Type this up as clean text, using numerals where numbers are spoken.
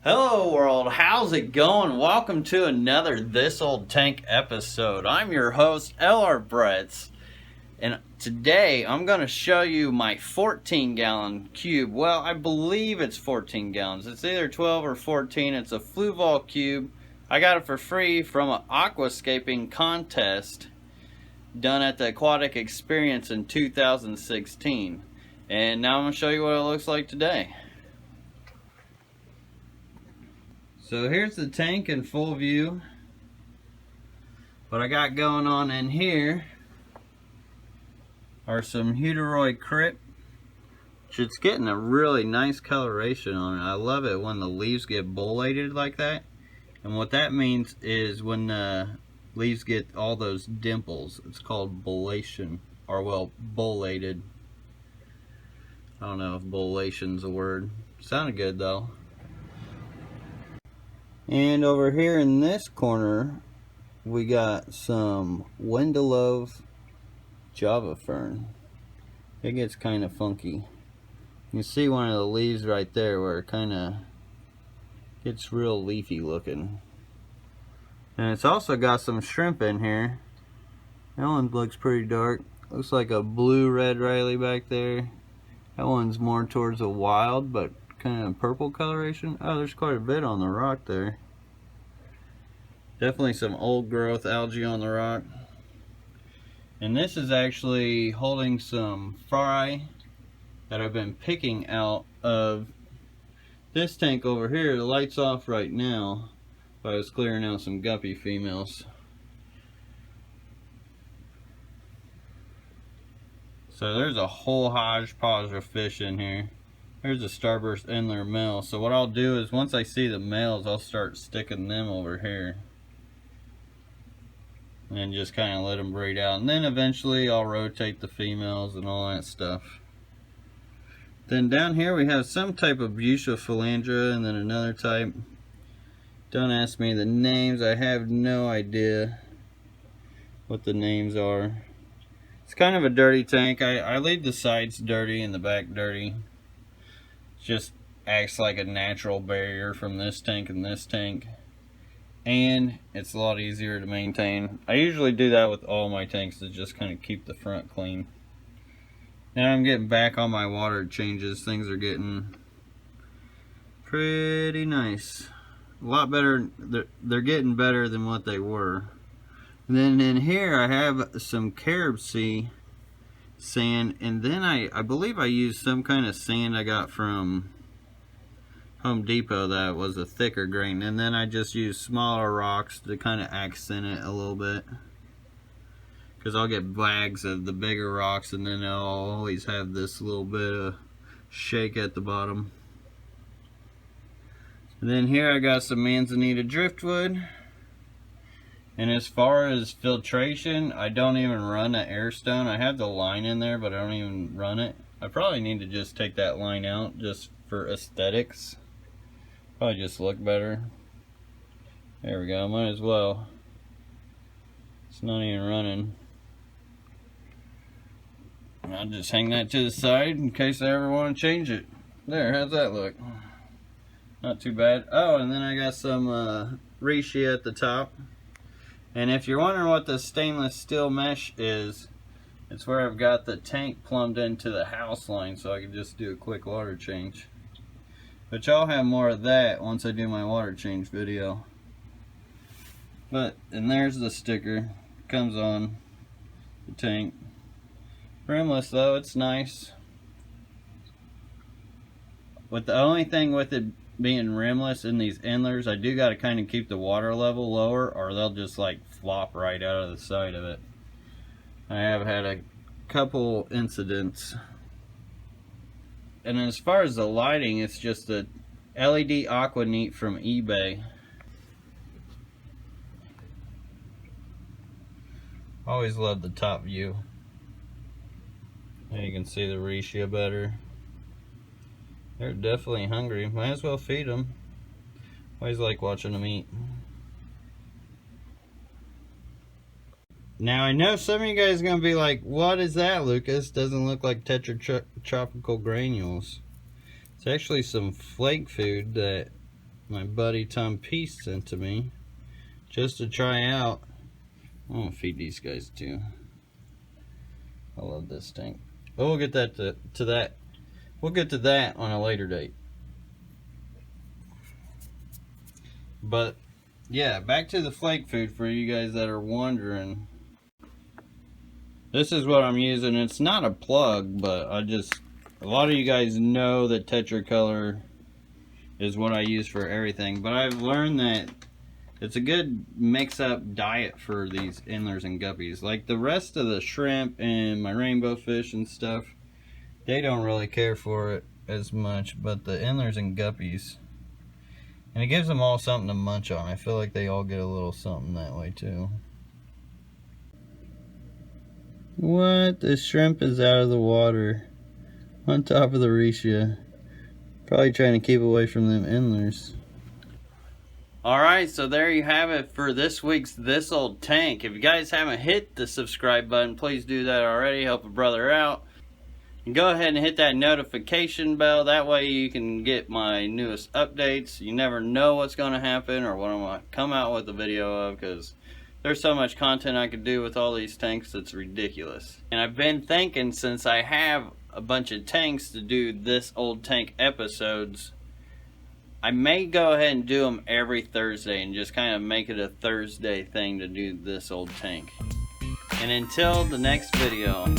Hello world, how's it going? Welcome to another This Old Tank episode. I'm your host, LR Bretts, and today I'm going to show you my 14-gallon cube. Well, I believe it's 14 gallons. It's either 12 or 14. It's a Fluval cube. I got it for free from an aquascaping contest done at the Aquatic Experience in 2016. And now I'm going to show you what it looks like today. So here's the tank in full view. What I got going on in here are some Hutoroid Crypt. It's getting a really nice coloration on it. I love it when the leaves get bullated like that. And what that means is when the leaves get all those dimples, it's called bullation, or well, bullated. I don't know if bullation's a word. Sounded good though. And over here in this corner, we got some Windelove Java Fern. It gets kind of funky. You can see one of the leaves right there where it kind of gets real leafy looking. And it's also got some shrimp in here. That one looks pretty dark. Looks like a blue red Riley back there. That one's more towards a wild, but kind of purple coloration. Oh, there's quite a bit on the rock there. Definitely some old growth algae on the rock. And this is actually holding some fry that I've been picking out of this tank over here. The light's off right now, but I was clearing out some guppy females. So there's a whole hodgepodge of fish in here. There's a starburst Endler male. So what I'll do is once I see the males, I'll start sticking them over here. And just kind of let them breed out. And then eventually I'll rotate the females and all that stuff. Then down here we have some type of Bucephalandra and then another type. Don't ask me the names. I have no idea what the names are. It's kind of a dirty tank. I leave the sides dirty and the back dirty. Just acts like a natural barrier from this tank and this tank, and it's a lot easier to maintain. I usually do that with all my tanks to just kind of keep the front clean. Now I'm getting back on my water changes. Things are getting pretty nice, a lot better. They're getting better than what they were. And then in here I have some Carib Sea sand, and then I believe I used some kind of sand I got from Home Depot that was a thicker grain, and then I just used smaller rocks to kind of accent it a little bit, because I'll get bags of the bigger rocks and then I'll always have this little bit of shake at the bottom. And then here I got some Manzanita driftwood. And as far as filtration, I don't even run an air stone. I have the line in there, but I don't even run it. I probably need to just take that line out just for aesthetics. Probably just look better. There we go, might as well. It's not even running. And I'll just hang that to the side in case I ever want to change it. There, how's that look? Not too bad. Oh, and then I got some reishi at the top. And if you're wondering what the stainless steel mesh is, it's where I've got the tank plumbed into the house line so I can just do a quick water change. But y'all have more of that once I do my water change video. And there's the sticker. Comes on the tank. Rimless though, it's nice. But the only thing with it being rimless in these endlers, I do got to kind of keep the water level lower or they'll just like flop right out of the side of it. I have had a couple incidents. And as far as the lighting, it's just a LED Aqua Neat from eBay. Always love the top view. There you can see the reishi better. They're definitely hungry. Might as well feed them. Always like watching them eat. Now I know some of you guys are going to be like, what is that, Lucas? Doesn't look like tropical granules. It's actually some flake food that my buddy Tom Peace sent to me just to try out. I'm going to feed these guys too. I love this tank. But we'll get that to that. We'll get to that on a later date. But yeah, back to the flake food for you guys that are wondering. This is what I'm using. It's not a plug, but a lot of you guys know that Tetracolor is what I use for everything. But I've learned that it's a good mix-up diet for these endlers and guppies. Like the rest of the shrimp and my rainbow fish and stuff, they don't really care for it as much. But the endlers and guppies, and it gives them all something to munch on. I feel like they all get a little something that way too. What? The shrimp is out of the water on top of the Risha. Probably trying to keep away from them endlers. Alright, so there you have it for this week's This Old Tank. If you guys haven't hit the subscribe button, please do that already. Help a brother out. And go ahead and hit that notification bell. That way you can get my newest updates. You never know what's going to happen or what I'm going to come out with a video of, because there's so much content I could do with all these tanks, it's ridiculous. And I've been thinking, since I have a bunch of tanks to do This Old Tank episodes, I may go ahead and do them every Thursday and just kind of make it a Thursday thing to do This Old Tank. And until the next video,